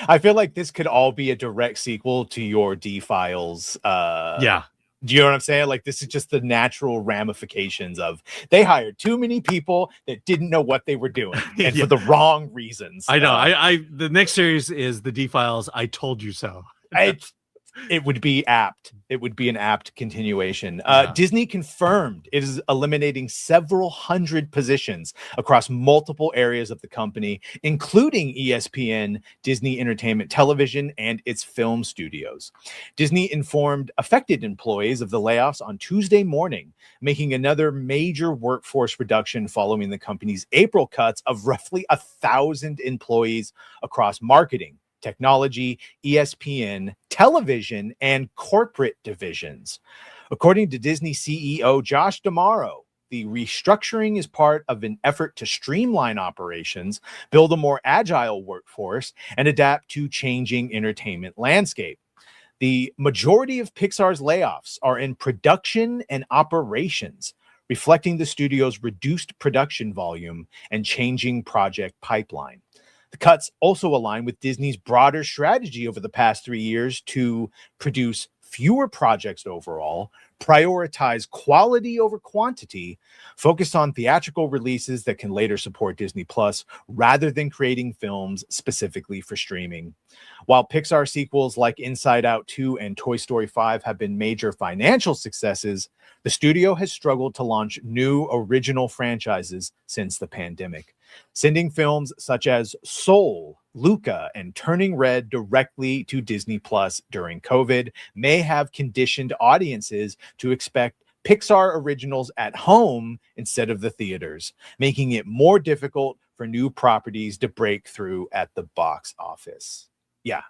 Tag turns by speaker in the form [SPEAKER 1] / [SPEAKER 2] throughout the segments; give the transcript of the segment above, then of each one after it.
[SPEAKER 1] I feel like this could all be a direct sequel to your D-Files.
[SPEAKER 2] Yeah.
[SPEAKER 1] Do you know what I'm saying? Like, this is just the natural ramifications of they hired too many people that didn't know what they were doing and for the wrong reasons.
[SPEAKER 2] I know. The next series is the D-Files. I told you so.
[SPEAKER 1] It would be apt. It would be an apt continuation.
[SPEAKER 2] Yeah.
[SPEAKER 1] Disney confirmed it is eliminating several hundred positions across multiple areas of the company, including ESPN, Disney Entertainment Television, and its film studios. Disney informed affected employees of the layoffs on Tuesday morning, making another major workforce reduction following the company's April cuts of roughly 1,000 employees across marketing, technology, ESPN, television, and corporate divisions. According to Disney CEO Josh D'Amaro, the restructuring is part of an effort to streamline operations, build a more agile workforce, and adapt to changing entertainment landscape. The majority of Pixar's layoffs are in production and operations, reflecting the studio's reduced production volume and changing project pipeline. The cuts also align with Disney's broader strategy over the past 3 years to produce fewer projects overall, prioritize quality over quantity, focus on theatrical releases that can later support Disney Plus, rather than creating films specifically for streaming. While Pixar sequels like Inside Out 2 and Toy Story 5 have been major financial successes, the studio has struggled to launch new original franchises since the pandemic. Sending films such as Soul, Luca, and Turning Red directly to Disney Plus during COVID may have conditioned audiences to expect Pixar originals at home instead of the theaters, making it more difficult for new properties to break through at the box office. Yeah.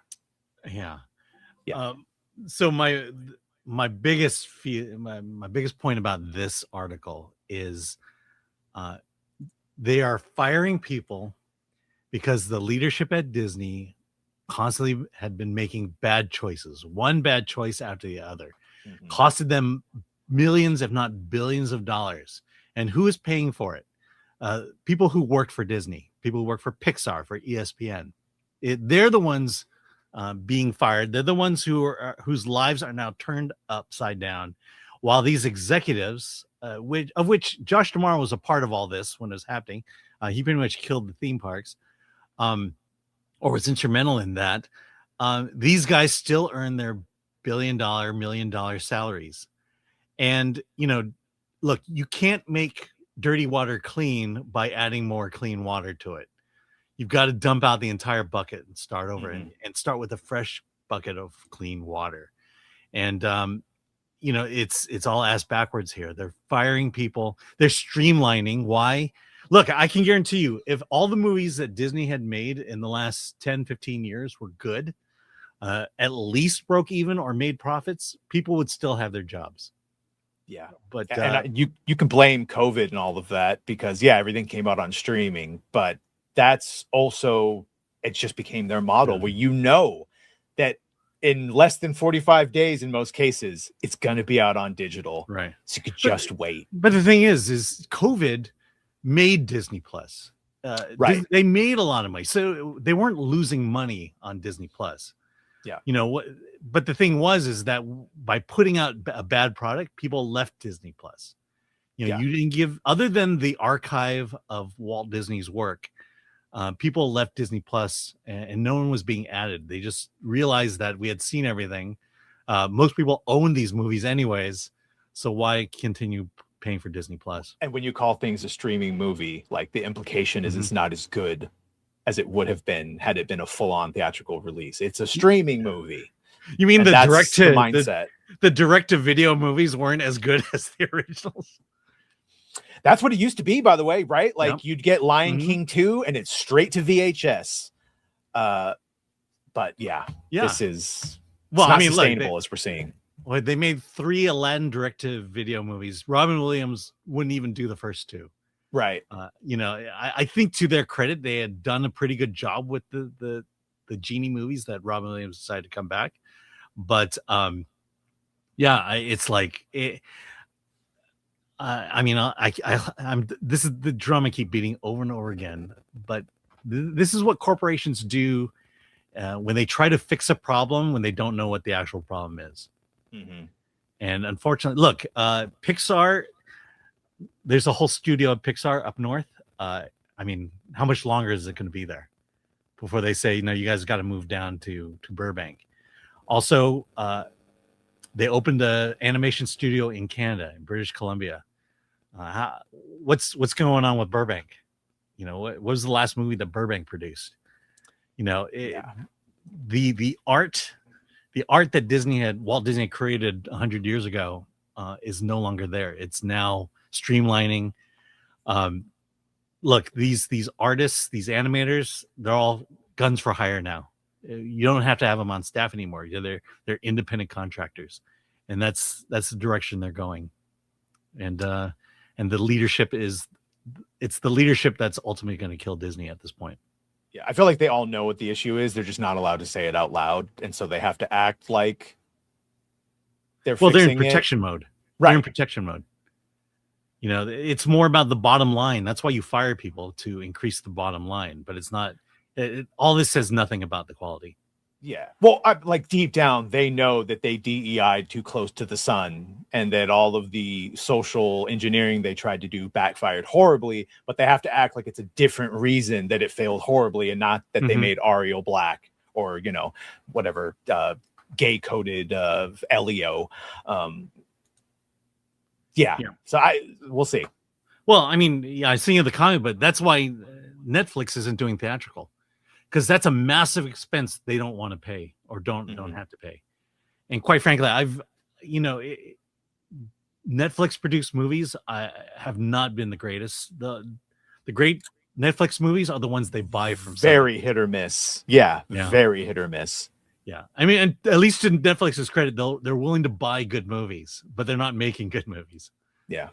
[SPEAKER 2] So my biggest my biggest point about this article is they are firing people because the leadership at Disney constantly had been making bad choices, one bad choice after the other, costed them millions, if not billions of dollars. And who is paying for it? People who worked for Disney, people who work for Pixar, for ESPN. They're the ones being fired. They're the ones whose lives are now turned upside down, while these executives, of which Josh D'Amaro was a part of all this when it was happening. He pretty much killed the theme parks, or was instrumental in that. These guys still earn their $1 million salaries. And, look, you can't make dirty water clean by adding more clean water to it. You've got to dump out the entire bucket and start over and start with a fresh bucket of clean water. And, it's all ass backwards here. They're firing people. They're streamlining. Why? Look, I can guarantee you, if all the movies that Disney had made in the last 10, 15 years were good, at least broke even or made profits, people would still have their jobs.
[SPEAKER 1] Yeah. But you can blame COVID and all of that because, everything came out on streaming. But that's also, it just became their model where that in less than 45 days, in most cases, it's going to be out on digital.
[SPEAKER 2] Right.
[SPEAKER 1] So you could just wait.
[SPEAKER 2] But the thing is COVID made Disney Plus.
[SPEAKER 1] Right.
[SPEAKER 2] They made a lot of money. So they weren't losing money on Disney Plus.
[SPEAKER 1] Yeah.
[SPEAKER 2] But the thing is that by putting out a bad product, people left Disney Plus. You didn't give, other than the archive of Walt Disney's work, people left Disney Plus and no one was being added. They just realized that we had seen everything. Most people own these movies anyways. So why continue paying for Disney Plus?
[SPEAKER 1] And when you call things a streaming movie, like the implication is it's not as good as it would have been had it been a full-on theatrical release. It's a streaming movie.
[SPEAKER 2] You mean the
[SPEAKER 1] mindset?
[SPEAKER 2] The direct-to-video movies weren't as good as the originals?
[SPEAKER 1] That's what it used to be, by the way, right? Like you'd get Lion King 2 and it's straight to VHS. But this is not sustainable as we're seeing.
[SPEAKER 2] Well, they made 3 Aladdin direct-to-video movies. Robin Williams wouldn't even do the first 2.
[SPEAKER 1] Right.
[SPEAKER 2] I think to their credit, they had done a pretty good job with the Genie movies that Robin Williams decided to come back. But it's like it. This is the drum I keep beating over and over again. But this is what corporations do when they try to fix a problem when they don't know what the actual problem is.
[SPEAKER 1] Mm-hmm.
[SPEAKER 2] And unfortunately, look, Pixar, there's a whole studio at Pixar up north. I mean, how much longer is it going to be there before they say, no, you guys got to move down to Burbank? Also, they opened an animation studio in Canada, in British Columbia. What's going on with Burbank? You know, what was the last movie that Burbank produced? You know, the art that Walt Disney created 100 years ago is no longer there. It's now streamlining. Look, these artists, these animators, they're all guns for hire now. You don't have to have them on staff anymore. They're independent contractors, and that's the direction they're going. And the leadership it's the leadership that's ultimately going to kill Disney at this point.
[SPEAKER 1] Yeah, I feel like they all know what the issue is. They're just not allowed to say it out loud, and so they have to act like they're
[SPEAKER 2] in protection mode.
[SPEAKER 1] Right.
[SPEAKER 2] They're in protection mode. You know, it's more about the bottom line. That's why you fire people, to increase the bottom line. But it's not. All this says nothing about the quality.
[SPEAKER 1] Yeah. Well, like deep down, they know that they DEI'd too close to the sun, and that all of the social engineering they tried to do backfired horribly, but they have to act like it's a different reason that it failed horribly, and not that they made Ariel black or, you know, whatever gay coded Elio. Yeah. So we'll see.
[SPEAKER 2] Well, I mean, yeah, I seen the comic, but that's why Netflix isn't doing theatrical. Because that's a massive expense they don't want to pay or don't have to pay. And quite frankly, Netflix produced movies have not been the greatest. The great Netflix movies are the ones they buy from
[SPEAKER 1] very hit or miss. Yeah, very hit or miss.
[SPEAKER 2] Yeah, I mean, and at least to Netflix's credit, they're willing to buy good movies, but they're not making good movies.
[SPEAKER 1] Yeah.